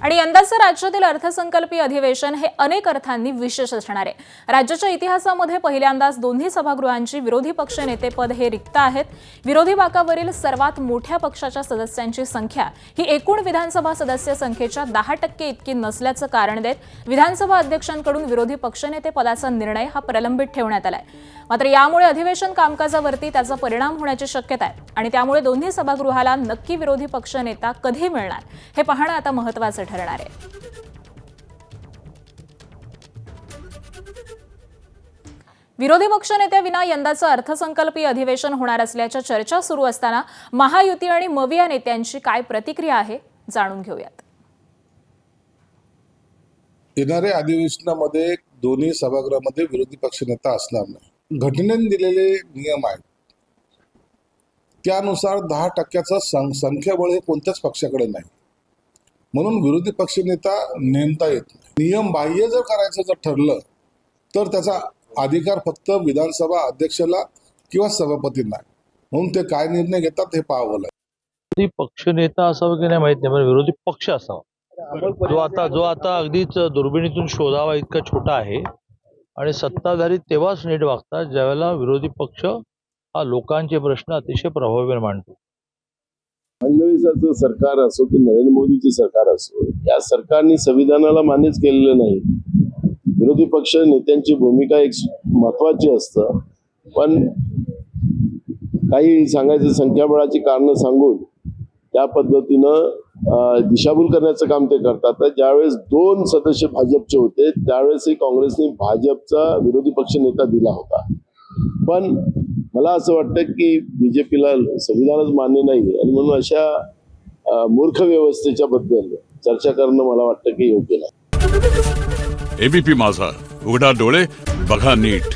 आणि यंदाचं राज्यातील अर्थसंकल्पीय अधिवेशन हे अनेक अर्थांनी विशेष असणार आहे। राज्याच्या इतिहासामध्ये पहिल्यांदाच दोन्ही सभागृहांची विरोधी पक्ष नेतेपद हे रिक्त आहेत। विरोधी बाकावरील सर्वात मोठ्या पक्षाच्या सदस्यांची संख्या ही एकूण विधानसभा सदस्य संख्येच्या 10% इतकी नसल्याचं कारण देत विधानसभा अध्यक्षांकडून विरोधी पक्षनेते पदाचा निर्णय हा प्रलंबित ठेवण्यात आलाय। मात्र यामुळे अधिवेशन कामकाजावरती त्याचा परिणाम होण्याची शक्यता आहे आणि त्यामुळे दोन्ही सभागृहाला नक्की विरोधी पक्षनेता कधी मिळणार हे पाहणं आता महत्त्वाचं ठरणार आहे। विरोधी पक्षनेत्याविना यंदाचं अर्थसंकल्पीय अधिवेशन होणार असल्याच्या चर्चा सुरू असताना महायुती आणि मविया नेत्यांची काय प्रतिक्रिया आहे जाणून घेऊयात। येणाऱ्या अधिवेशनामध्ये दोन्ही सभागृहामध्ये विरोधी पक्षनेता असणार नाही। घटनेने दिलेले नियम आहेत त्यानुसार 10% संख्याबळ हे कोणत्याच पक्षाकडे नाही, म्हणून विरोधी पक्षनेता नेमता येत नाही। नियम बाह्य जर करायचं जर ठरलं तर त्याचा अधिकार फक्त विधानसभा अध्यक्षाला किंवा सभापतींना, म्हणून ते काय निर्णय घेतात हे पाहावं लागेल। विरोधी पक्षनेता असावं की नाही माहित नाही, पण विरोधी पक्ष असावा जो आता अगदीच दुर्बिणीतून शोधावा इतका छोटा आहे आणि सत्ताधारी तेव्हाच नीट वागतात ज्यावेळेला विरोधी पक्ष हा लोकांचे प्रश्न अतिशय प्रभावीपणे मांडतो। फडणवीसाचं सरकार असो की नरेंद्र मोदीचं सरकार असो, या सरकारने संविधानाला मान्यच केलेलं नाही। विरोधी पक्ष नेत्यांची भूमिका एक महत्वाची असतं, पण काही सांगायचं संख्याबळाची कारणं सांगून त्या पद्धतीनं दिशाभूल करण्याचं काम ते करतात। तर ज्यावेळेस 2 सदस्य भाजपचे होते त्यावेळेसही काँग्रेसने भाजपचा विरोधी पक्ष नेता दिला होता, पण मला असं वाटतं की बीजेपीला संविधानच मान्य नाही आणि म्हणून अशा मूर्ख व्यवस्थेच्या बद्दल चर्चा करणं मला वाटतं की योग्य नाही। एबीपी माझा, उघडा डोळे बघा नीट।